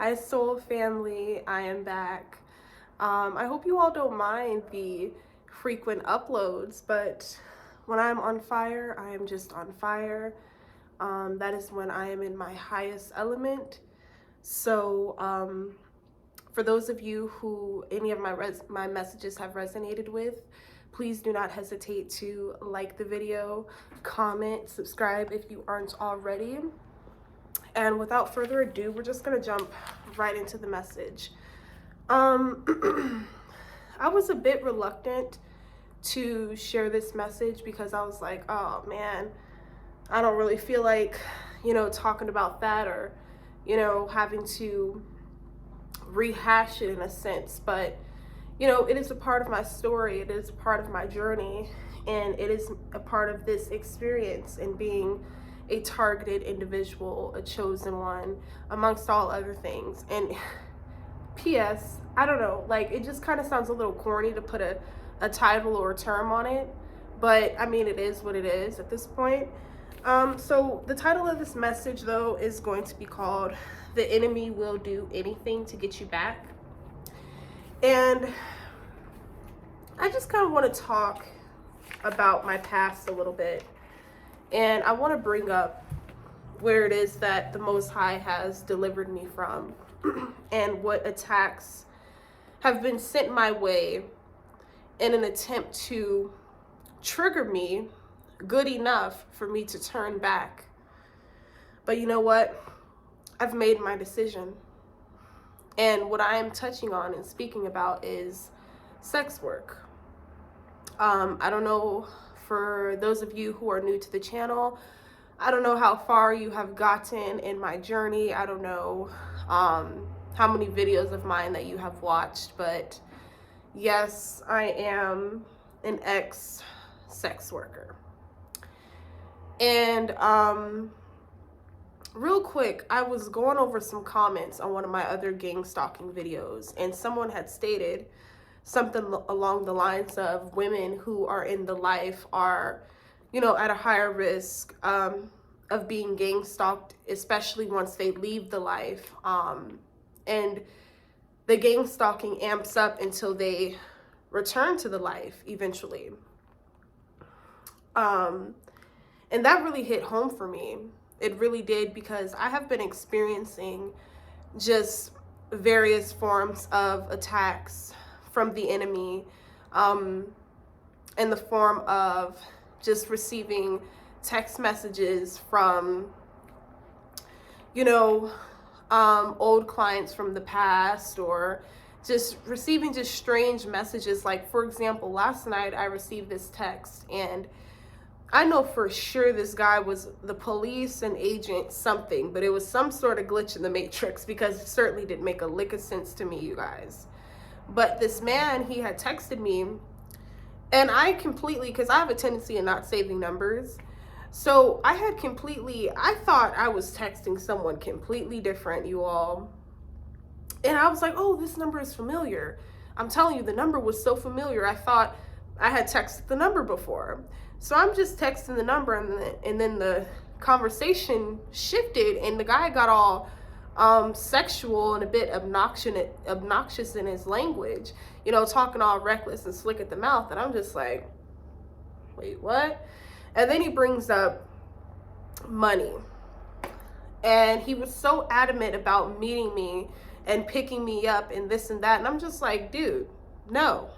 Hi, Soul Family. I am back. I hope you all don't mind the frequent uploads, but when I'm on fire, I am just on fire. That is when I am in my highest element. So, for those of you who any of my messages have resonated with, please do not hesitate to like the video, comment, subscribe if you aren't already. And without further ado, we're just gonna jump right into the message. I was a bit reluctant to share this message because I was like, oh man, I don't really feel like, talking about that or, having to rehash it in a sense. But, it is a part of my story, it is a part of my journey, and it is a part of this experience and being a targeted individual, a chosen one, amongst all other things. And P.S., I don't know, like it just kind of sounds a little corny to put a title or a term on it, but I mean, it is what it is at this point. So the title of this message, though, is going to be called "The Enemy Will Do Anything to Get You Back." And I just kind of want to talk about my past a little bit. And I want to bring up where it is that the Most High has delivered me from and what attacks have been sent my way in an attempt to trigger me good enough for me to turn back. But you know what? I've made my decision. And what I am touching on and speaking about is sex work. I don't know, for those of you who are new to the channel, I don't know how far you have gotten in my journey. I don't know how many videos of mine that you have watched, but yes, I am an ex-sex worker. And real quick, I was going over some comments on one of my other gang stalking videos, and someone had stated something along the lines of women who are in the life are, at a higher risk of being gang stalked, especially once they leave the life. And the gang stalking amps up until they return to the life eventually. And that really hit home for me. It really did, because I have been experiencing just various forms of attacks from the enemy, in the form of just receiving text messages from, old clients from the past, or just receiving just strange messages. Like, for example, last night I received this text, and I know for sure this guy was the police, an agent, something, but it was some sort of glitch in the matrix, because it certainly didn't make a lick of sense to me, you guys. But this man, he had texted me, and I completely, because I have a tendency of not saving numbers, so I thought I was texting someone completely different, you all. And I was like, oh, this number is familiar. I'm telling you, the number was so familiar, I thought I had texted the number before. So I'm just texting the number, and then the conversation shifted, and the guy got all sexual and a bit obnoxious in his language, talking all reckless and slick at the mouth. And I'm just like, wait, what? And then he brings up money, and he was so adamant about meeting me and picking me up and this and that. And I'm just like, dude, no.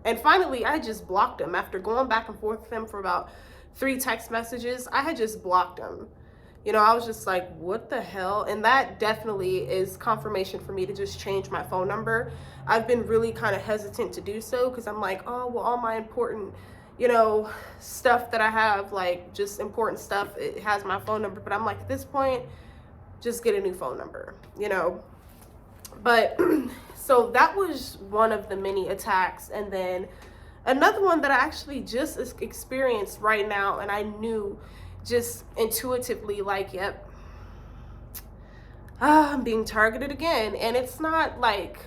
And finally, I just blocked him. After going back and forth with him for about 3 text messages, I had just blocked him. I was just like, what the hell? And that definitely is confirmation for me to just change my phone number. I've been really kind of hesitant to do so, because I'm like, oh, well, all my important, stuff that I have, like just important stuff, it has my phone number. But I'm like, at this point, just get a new phone number, But so that was one of the many attacks. And then another one that I actually just experienced right now, and I knew just intuitively, like, yep, I'm being targeted again. And it's not like,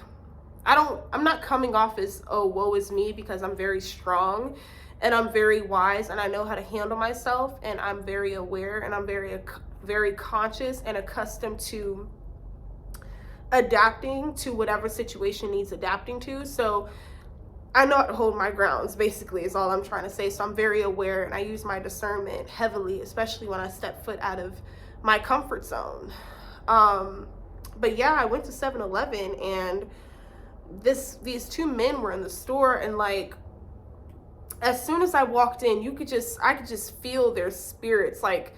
I'm not coming off as, oh, woe is me, because I'm very strong and I'm very wise and I know how to handle myself, and I'm very aware, and I'm very conscious and accustomed to adapting to whatever situation needs adapting to. So I know how to hold my grounds, basically, is all I'm trying to say. So I'm very aware, and I use my discernment heavily, especially when I step foot out of my comfort zone. But yeah, I went to 7-Eleven, and these two men were in the store, and like, as soon as I walked in, I could just feel their spirits. Like,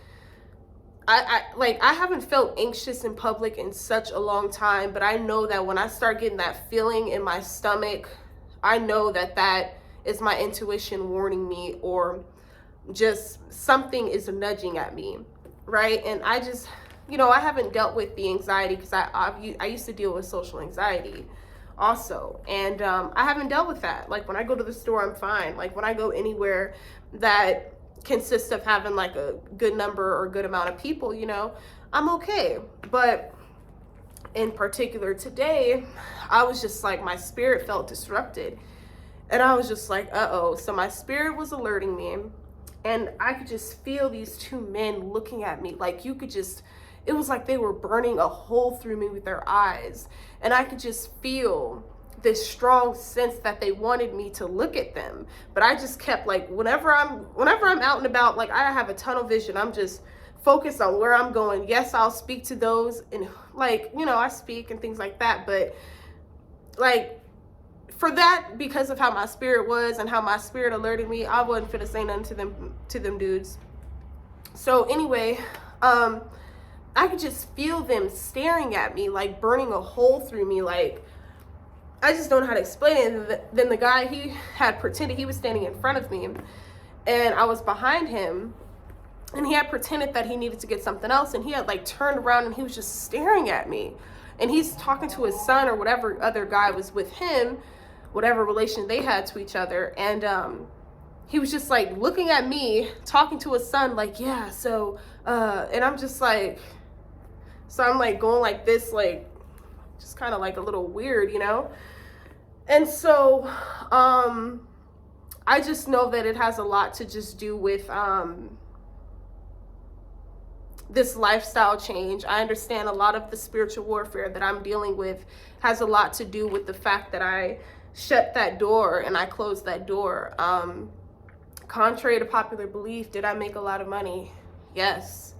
I haven't felt anxious in public in such a long time, but I know that when I start getting that feeling in my stomach, I know that that is my intuition warning me, or just something is nudging at me, right? And I just, I haven't dealt with the anxiety, because I used to deal with social anxiety also, and I haven't dealt with that. Like, when I go to the store, I'm fine. Like, when I go anywhere that consists of having like a good number or good amount of people, I'm okay. But in particular today, I was just like, my spirit felt disrupted, and I was just like, uh-oh. So my spirit was alerting me, and I could just feel these two men looking at me. Like, it was like they were burning a hole through me with their eyes, and I could just feel this strong sense that they wanted me to look at them. But I just kept, like, whenever I'm out and about, like, I have a tunnel vision. I'm just focused on where I'm going. Yes, I'll speak to those, and like, I speak and things like that, but like, for that, because of how my spirit was and how my spirit alerted me, I wasn't finna say nothing to them dudes. So anyway, I could just feel them staring at me, like burning a hole through me. Like, I just don't know how to explain it. Then the guy, he had pretended he was standing in front of me, and I was behind him, and he had pretended that he needed to get something else, and he had like turned around, and he was just staring at me, and he's talking to his son or whatever other guy was with him, whatever relation they had to each other, and he was just like looking at me, talking to his son, like, yeah, so and I'm just like, so I'm like going like this, like just kind of like a little weird, and so I just know that it has a lot to just do with this lifestyle change. I understand a lot of the spiritual warfare that I'm dealing with has a lot to do with the fact that I shut that door and I closed that door. Contrary to popular belief, did I make a lot of money? Yes.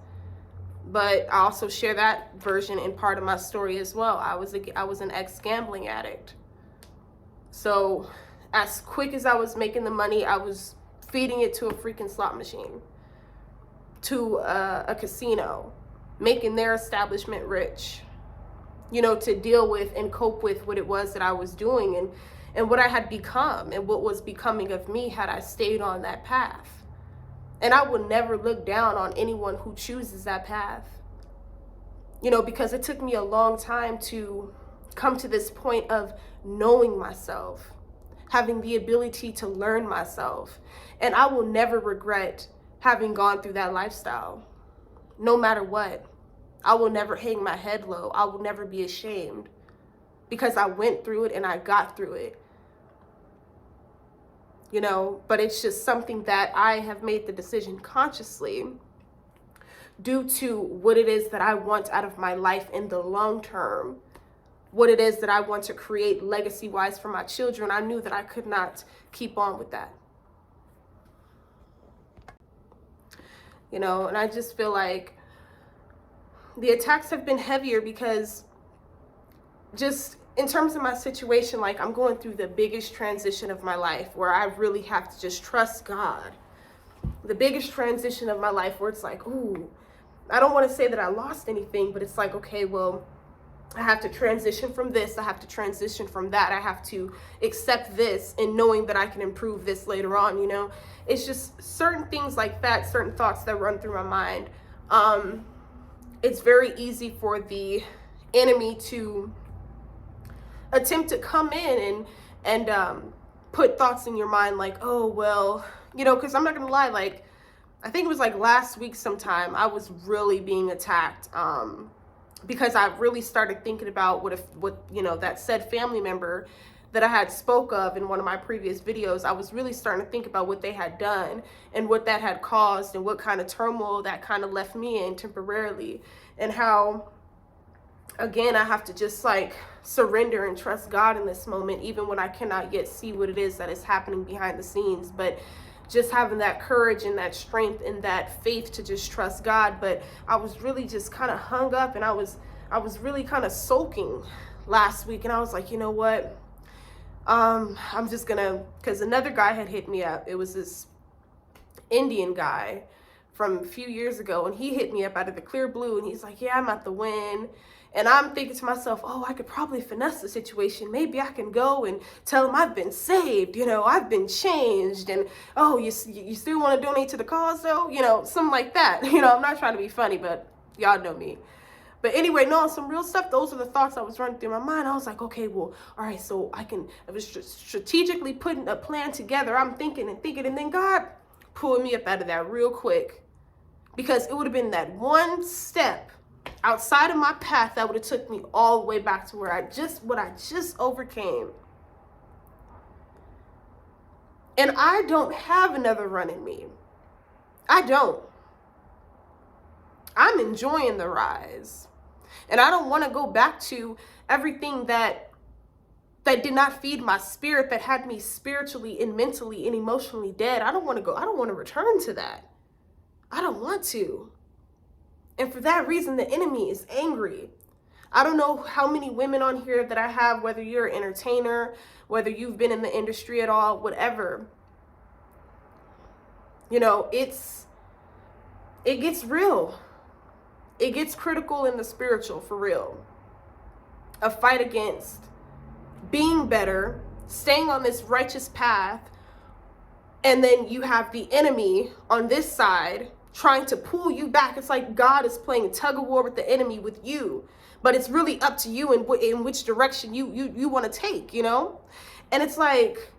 But I also share that version in part of my story as well. I was an ex-gambling addict. So as quick as I was making the money, I was feeding it to a freaking slot machine, to a casino, making their establishment rich, to deal with and cope with what it was that I was doing, and what I had become, and what was becoming of me had I stayed on that path. And I would never look down on anyone who chooses that path, because it took me a long time to come to this point of knowing myself, having the ability to learn myself. And I will never regret having gone through that lifestyle, no matter what. I will never hang my head low. I will never be ashamed, because I went through it and I got through it. But it's just something that I have made the decision consciously, due to what it is that I want out of my life in the long term, what it is that I want to create legacy-wise for my children. I knew that I could not keep on with that. And I just feel like the attacks have been heavier, because just in terms of my situation, like, I'm going through the biggest transition of my life, where I really have to just trust God. The biggest transition of my life, where it's like, ooh, I don't want to say that I lost anything, but it's like, okay, well, I have to transition from this. I have to transition from that. I have to accept this, and knowing that I can improve this later on, It's just certain things like that, certain thoughts that run through my mind. It's very easy for the enemy to attempt to come in and put thoughts in your mind like, oh, well, because I'm not going to lie, like, I think it was like last week sometime, I was really being attacked, because I really started thinking about what that said family member that I had spoke of in one of my previous videos. I was really starting to think about what they had done and what that had caused, and what kind of turmoil that kind of left me in temporarily, and how again, I have to just like surrender and trust God in this moment, even when I cannot yet see what it is that is happening behind the scenes. But just having that courage and that strength and that faith to just trust God. But I was really just kind of hung up, and I was really kind of sulking last week, and I was like, you know what? I'm just gonna, because another guy had hit me up. It was this Indian guy from a few years ago, and he hit me up out of the clear blue, and he's like, yeah, I'm at the Win. And I'm thinking to myself, oh, I could probably finesse the situation. Maybe I can go and tell him I've been saved, you know, I've been changed. And, oh, you still want to donate to the cause, though? You know, something like that. You know, I'm not trying to be funny, but y'all know me. But anyway, no, some real stuff. Those are the thoughts that was running through my mind. I was like, okay, well, all right, so I was strategically putting a plan together. I'm thinking, and then God pulled me up out of that real quick, because it would have been that one step outside of my path that would have took me all the way back to what I just overcame. And I don't have another run in me. I don't. I'm enjoying the rise. And I don't want to go back to everything that did not feed my spirit, that had me spiritually and mentally and emotionally dead. I don't want to return to that. I don't want to. And for that reason, the enemy is angry. I don't know how many women on here that I have, whether you're an entertainer, whether you've been in the industry at all, whatever. You know, it gets real. It gets critical in the spiritual, for real. A fight against being better, staying on this righteous path, and then you have the enemy on this side trying to pull you back. It's like God is playing a tug of war with the enemy, with you, but it's really up to you in which direction you want to take, you know? And it's like,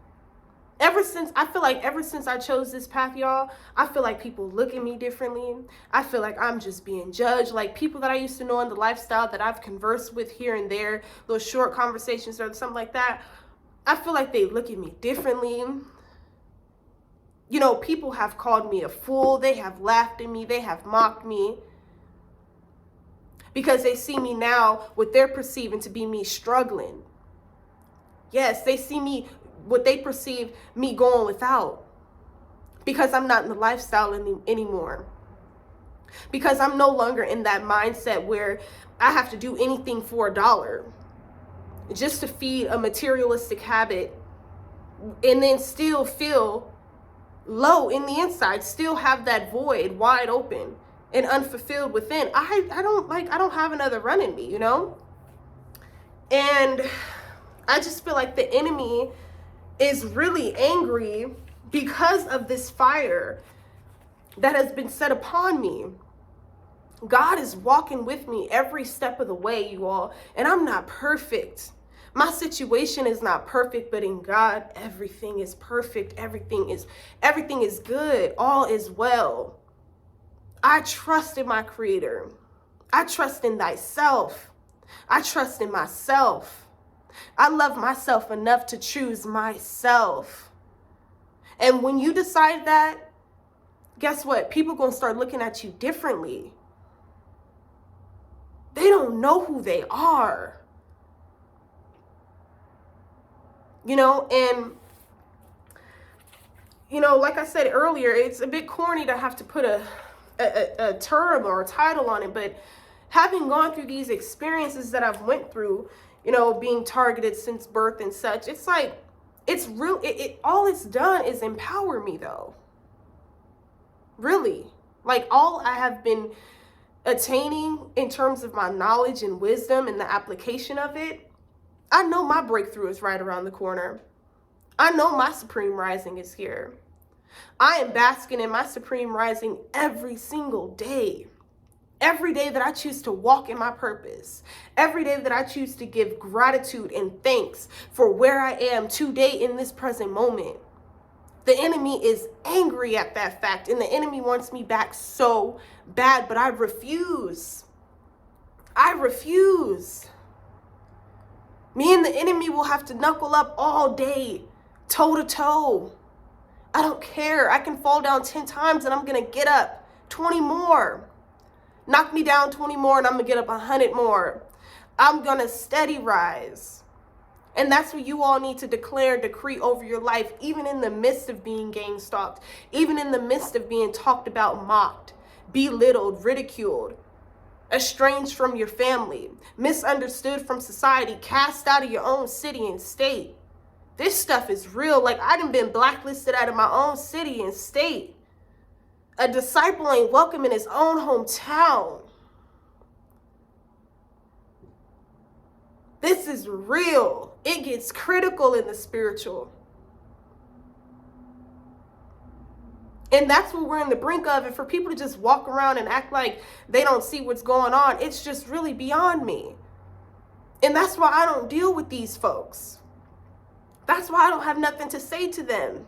ever since I chose this path, y'all, I feel like people look at me differently. I feel like I'm just being judged. Like people that I used to know in the lifestyle that I've conversed with here and there, those short conversations or something like that, I feel like they look at me differently. You know, people have called me a fool. They have laughed at me. They have mocked me, because they see me now, what they're perceiving to be me struggling. Yes, they see me, what they perceive me going without, because I'm not in the lifestyle anymore. Because I'm no longer in that mindset where I have to do anything for $1 just to feed a materialistic habit, and then still feel low in the inside, still have that void wide open and unfulfilled within. I don't have another run in me, you know? And I just feel like the enemy is really angry because of this fire that has been set upon me. God is walking with me every step of the way, you all, and I'm not perfect. My situation is not perfect, but in God, everything is perfect. Everything is good. All is well. I trust in my Creator. I trust in thyself. I trust in myself. I love myself enough to choose myself. And when you decide that, guess what? People are going to start looking at you differently. They don't know who they are. You know, and, you know, like I said earlier, it's a bit corny to have to put a term or a title on it, but having gone through these experiences that I've went through, you know, being targeted since birth and such, it's like, it's real. All it's done is empower me, though. Really. Like, all I have been attaining in terms of my knowledge and wisdom and the application of it, I know my breakthrough is right around the corner. I know my supreme rising is here. I am basking in my supreme rising every single day. Every day that I choose to walk in my purpose. Every day that I choose to give gratitude and thanks for where I am today in this present moment. The enemy is angry at that fact, and the enemy wants me back so bad, but I refuse. I refuse. Me and the enemy will have to knuckle up all day, toe to toe. I don't care. I can fall down 10 times and I'm going to get up 20 more. Knock me down 20 more and I'm going to get up 100 more. I'm going to steady rise. And that's what you all need to declare and decree over your life, even in the midst of being gang stalked, even in the midst of being talked about, mocked, belittled, ridiculed, estranged from your family, misunderstood from society, cast out of your own city and state. This stuff is real. Like, I done been blacklisted out of my own city and state. A disciple ain't welcome in his own hometown. This is real. It gets critical in the spiritual. And that's what we're in the brink of. And for people to just walk around and act like they don't see what's going on, it's just really beyond me. And that's why I don't deal with these folks. That's why I don't have nothing to say to them.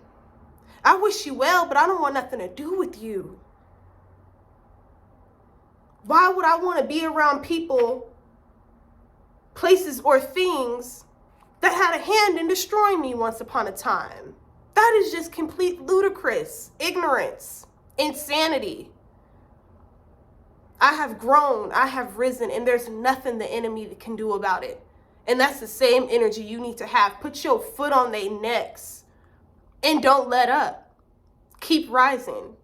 I wish you well, but I don't want nothing to do with you. Why would I want to be around people, places, or things that had a hand in destroying me once upon a time? That is just complete ludicrous ignorance, insanity. I have grown, I have risen, and there's nothing the enemy can do about it. And that's the same energy you need to have. Put your foot on their necks and don't let up. Keep rising.